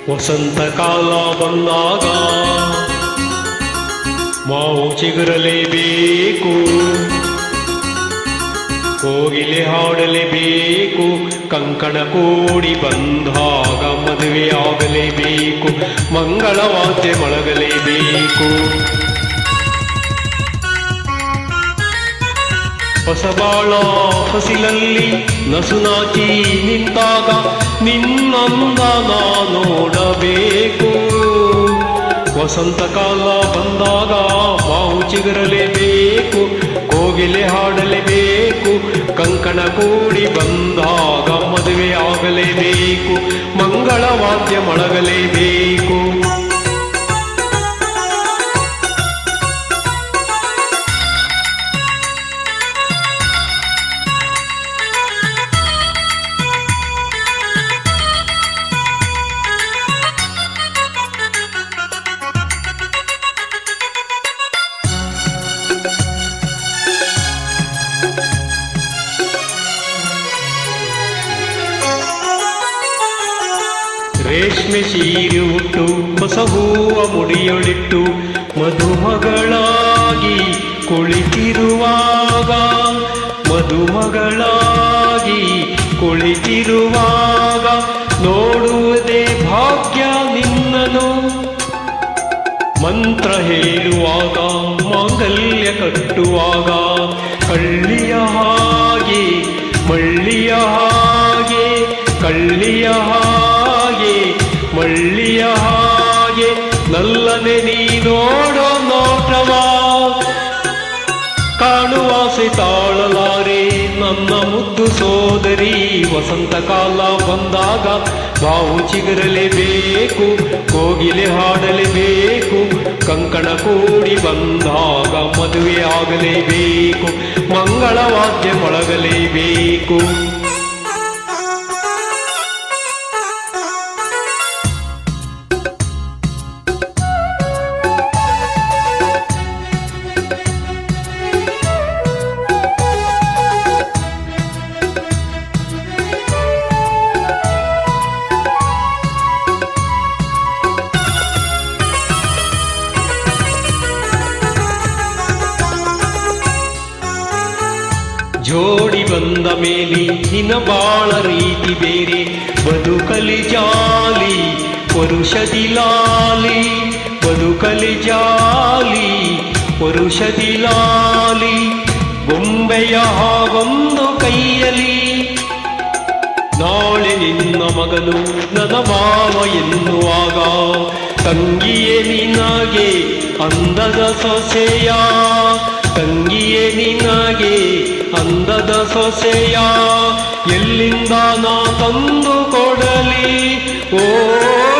ವಸಂತ ಕಾಲ ಬಂದಾಗ ಮಾವು ಚಿಗುರಲೇಬೇಕು, ಕೋಗಿಲೆ ಹಾಡಲೇಬೇಕು, ಕಂಕಣ ಕೂಡಿ ಬಂದಾಗ ಮದುವೆಯಾಗಲೇಬೇಕು, ಮಂಗಳವಾದ್ಯ ಮೊಳಗಲೇಬೇಕು. ಹೊಸಬಾಳ ಹೊಸಿಲಲ್ಲಿ ನಸುನಾಚಿ ನಿಂತಾಗ ನಿನ್ನಂದ ನಾ ನೋಡಬೇಕು. ವಸಂತ ಕಾಲ ಬಂದಾಗ ಮಾವು ಚಿಗುರಲೇಬೇಕು, ಕೋಗಿಲೆ ಹಾಡಲೇಬೇಕು, ಕಂಕಣ ಕೂಡಿ ಬಂದಾಗ ಮದುವೆಯಾಗಲೇಬೇಕು, ಮಂಗಳವಾದ್ಯ ಮೊಳಗಲೇಬೇಕು. ರೇಷ್ಮೆ ಸೀರೆ ಉಟ್ಟು ಹೊಸ ಹೂವ ಮುಡಿಯೊಳಿಟ್ಟು ಮದುಮಗಳಾಗಿ ಕುಳಿತಿರುವಾಗ, ಮದುಮಗಳಾಗಿ ಕುಳಿತಿರುವಾಗ ನೋಡುವುದೇ ಭಾಗ್ಯ ನಿನ್ನನು. ಮಂತ್ರ ಹೇಳುವಾಗ ಮಾಂಗಲ್ಯ ಕಟ್ಟುವಾಗ ಕಳ್ಳಿಯ ಹಾಗೆ ಮಳ್ಳಿಯ ಹಾಗೆ, ಕಳ್ಳಿಯ ಹಾಗೆ ಮಳ್ಳಿಯ ಹಾಗೆ ನಲ್ಲನೆ ನೀ ನೋಡೋ ನೋಟವ ಕಾಣುವಾಸೆ ತಾಳಲಾರೆ ನನ್ನ ಮುದ್ದು ಸೋದರಿ. ವಸಂತ ಕಾಲ ಬಂದಾಗ ಮಾವು ಚಿಗುರಲೇಬೇಕು, ಕೋಗಿಲೆ ಹಾಡಲೇಬೇಕು, ಕಂಕಣ ಕೂಡಿ ಬಂದಾಗ ಮದುವೆಯಾಗಲೇಬೇಕು, ಮಂಗಳವಾದ್ಯ ಮೊಳಗಲೇಬೇಕು. ಜೋಡಿ ಬಂದ ಮೇಲೆ ನಿನ್ನ ಬಾಳ ರೀತಿ ಬೇರೆ, ಬದುಕಲಿ ಜಾಲಿ ಪರುಷದಿ ಲಾಲಿ, ಬದುಕಲಿ ಜಾಲಿ ಪರುಷದಿ ಲಾಲಿ, ಗೊಂಬೆಯ ಹಾಗೊಂದು ಕೈಯಲಿ. ನಾಳೆ ನಿನ್ನ ಮಗನು ನನ್ನ ಮಾವ ಎನ್ನುವಾಗ ತಂಗಿಯೇ ನಿನಗೆ ಅಂದದ ಸೊಸೆಯ, ತಂಗಿಯೇ ನಿನಗೆ ಅಂದದ ಸೊಸೆಯ ಎಲ್ಲಿಂದ ನಾ ತಂದು ಕೊಡಲಿ. ಓ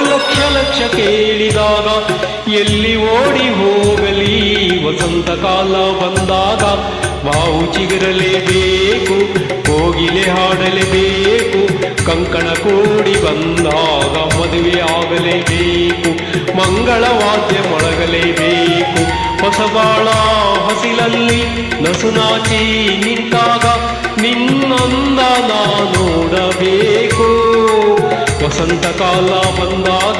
ಲಕ್ಷ ಲಕ್ಷ ಕೇಳಿದಾಗ ಎಲ್ಲಿ ಓಡಿ ಹೋಗಲಿ. ವಸಂತ ಕಾಲ ಬಂದಾಗ ಮಾವು ಚಿಗುರಲೇಬೇಕು, ಕೋಗಿಲೆ ಹಾಡಲೇಬೇಕು, ಕಂಕಣ ಕೂಡಿ ಬಂದಾಗ ಮದುವೆಯಾಗಲೇಬೇಕು, ಮಂಗಳವಾದ್ಯ ಮೊಳಗಲೇಬೇಕು. ಹೊಸಬಾಳ ಹೊಸಿಲಲ್ಲಿ ನಸುನಾಚಿ ನಿಂತಾಗ ನಿನ್ನಂದ ನಾ ನೋಡಬೇಕು. ವಸಂತ ಕಾಲ ಬಂದಾಗ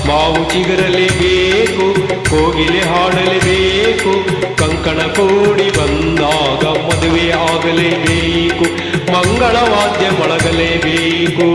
ಮಾವು ಚಿಗುರಲೇಬೇಕು, ಕೋಗಿಲೆ ಹಾಡಲೇಬೇಕು, ಕಂಕಣ ಕೂಡಿ ಬಂದಾಗ ಮದುವೆಯಾಗಲೇಬೇಕು, ಮಂಗಳವಾದ್ಯ ಮೊಳಗಲೇಬೇಕು.